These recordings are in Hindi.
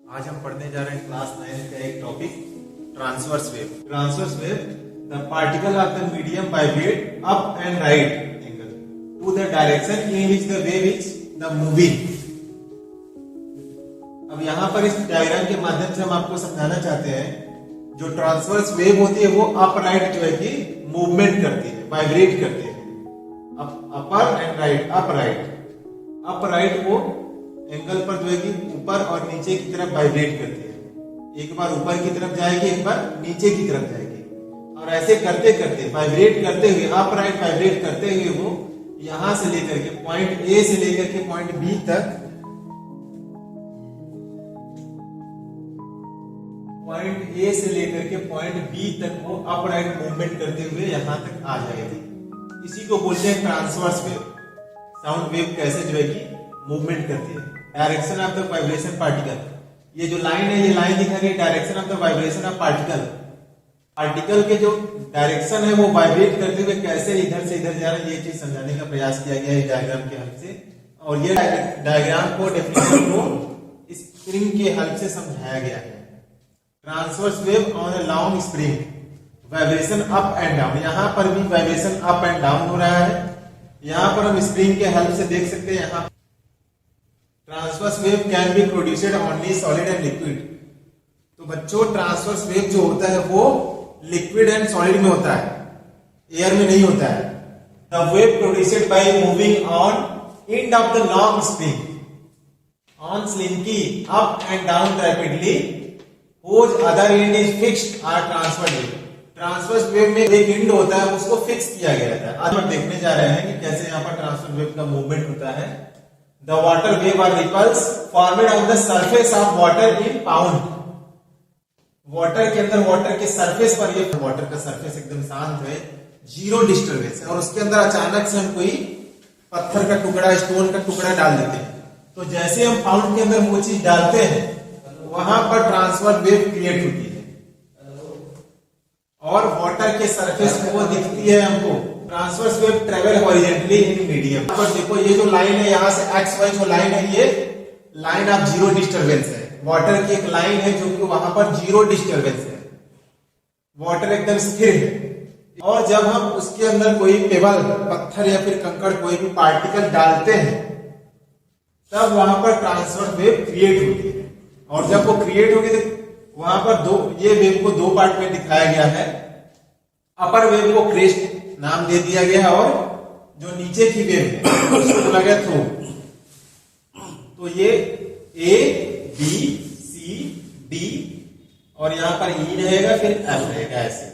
आज हम पढ़ने जा रहे हैं क्लास 9 का एक topic transverse wave. Transverse wave, the particle of the medium vibrate up and right angle to the direction in which the wave is the moving. अब यहाँ पर इस डायग्राम के माध्यम से हम आपको समझाना चाहते हैं, जो ट्रांसवर्स वेव होती है वो अप राइट जो है कि मूवमेंट करती है, वाइब्रेट करती है। अपर एंड राइट, अप राइट वो एंगल पर जो है कि ऊपर और नीचे की तरफ वाइब्रेट करती है। एक बार ऊपर की तरफ जाएगी, एक बार नीचे की तरफ जाएगी, और ऐसे करते करते वाइब्रेट करते हुए अप राइट वाइब्रेट करते हुए वो यहां से लेकर के पॉइंट ए से लेकर के पॉइंट बी तक, पॉइंट ए से लेकर के पॉइंट बी तक वो अप राइट मूवमेंट करते हुए यहां तक आ जाएगी। इसी को बोलते हैं ट्रांसवर्स वेव। साउंड वेव कैसे जो है कि मूवमेंट करती है। Direction of the vibration particle, ये जो लाइन है ये लाइन दिखा रही है direction of the vibration of particle. Particle के जो डायरेक्शन है वो वाइब्रेट करते हुए कैसे इधर से इधर जा रहा है, ये चीज समझाने का प्रयास किया गया है डायग्राम के हेल्प से। और ये डायग्राम को, डेफिनेशन को स्प्रिंग के हेल्प से समझाया गया है। Transverse wave on a long spring, vibration up and down. यहां पर भी वाइब्रेशन अप एंड डाउन हो रहा है। यहां पर हम स्प्रिंग के हेल्प से देख सकते हैं। यहां transverse wave can be produced only solid and liquid. तो बच्चों, ट्रांसवर्स वेव जो होता है वो लिक्विड एंड सॉलिड में होता है, एयर में नहीं होता है। The wave produced by moving on end of the long spring on slinky up and down rapidly whose other end is fixed are transverse wave। Transverse wave में एक एंड होता है, उसको फिक्स किया गया था। आज हम देखने जा रहे हैं कि कैसे यहाँ पर ट्रांसवर्स वेव का मूवमेंट होता है। The water wave are ripples formed on the surface of water in pond. Water के अंदर, वाटर के सरफेस पर, ये वाटर का सरफेस एकदम शांत है, जीरो डिस्टर्बेंस है, और उसके अंदर अचानक से हम कोई पत्थर का टुकड़ा, स्टोन का टुकड़ा डाल देते हैं। तो जैसे हम पाउंड के अंदर वो चीज डालते हैं, वहां पर ट्रांसवर्स वेव क्रिएट होती है और वाटर के सरफेस पे वो दिखती है हमको। Transverse wave travel horizontally in medium. पर देखो ये जो लाइन है, यहां से एक्स वाई जो लाइन है, ये लाइन ऑफ जीरो डिस्टर्बेंस है। वाटर की एक लाइन है जो कि वहां पर जीरो डिस्टर्बेंस है, वाटर एकदम स्थिर है। और जब हम उसके अंदर कोई पेबल, पत्थर या फिर कंकड़, कोई भी पार्टिकल डालते हैं, तब वहां पर ट्रांसवर्स वेव क्रिएट होती है। और जब वो क्रिएट होगी तो वहां पर ये वेव को दो पार्ट में दिखाया गया है। अपर वेव को क्रेस्ट नाम दे दिया गया है, और जो नीचे की वेव है उसको बोला गया थ्रो। तो ये ए बी सी डी, और यहां पर ई रहेगा, फिर एफ रहेगा ऐसे।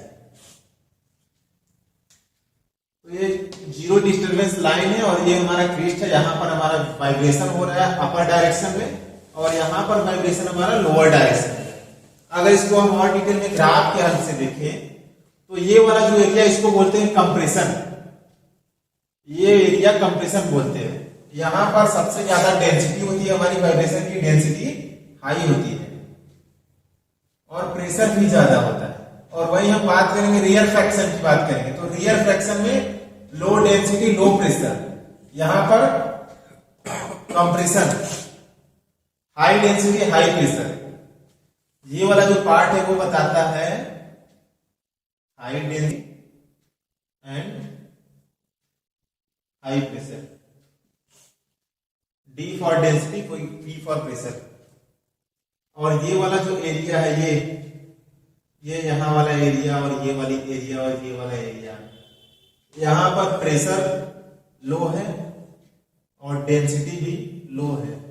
तो ये जीरो डिस्टर्बेंस लाइन है, और ये हमारा क्रेस्ट है। यहां पर हमारा वाइब्रेशन हो रहा है अपर डायरेक्शन में, और यहां पर वाइब्रेशन हमारा लोअर डायरेक्शन है। अगर इसको हम और डिटेल में ग्राफ के हेल्प से देखें, तो ये वाला जो एरिया, इसको बोलते हैं कंप्रेशन। ये एरिया कंप्रेशन बोलते हैं। यहां पर सबसे ज्यादा डेंसिटी होती है, हमारी वाइब्रेशन की डेंसिटी हाई होती है, और प्रेशर भी ज्यादा होता है। और वही हम बात करेंगे रियल फ्रैक्शन की बात करेंगे, तो रियल फ्रैक्शन में लो डेंसिटी लो प्रेशर, यहां पर compression, high density high pressure. ये वाला जो पार्ट है वो बताता है high density and high pressure. D for density, कोई पी फॉर प्रेशर। और ये वाला जो एरिया है, ये यहां वाला एरिया, और ये वाली एरिया, और ये वाला एरिया, यहां पर प्रेशर लो है और डेंसिटी भी लो है।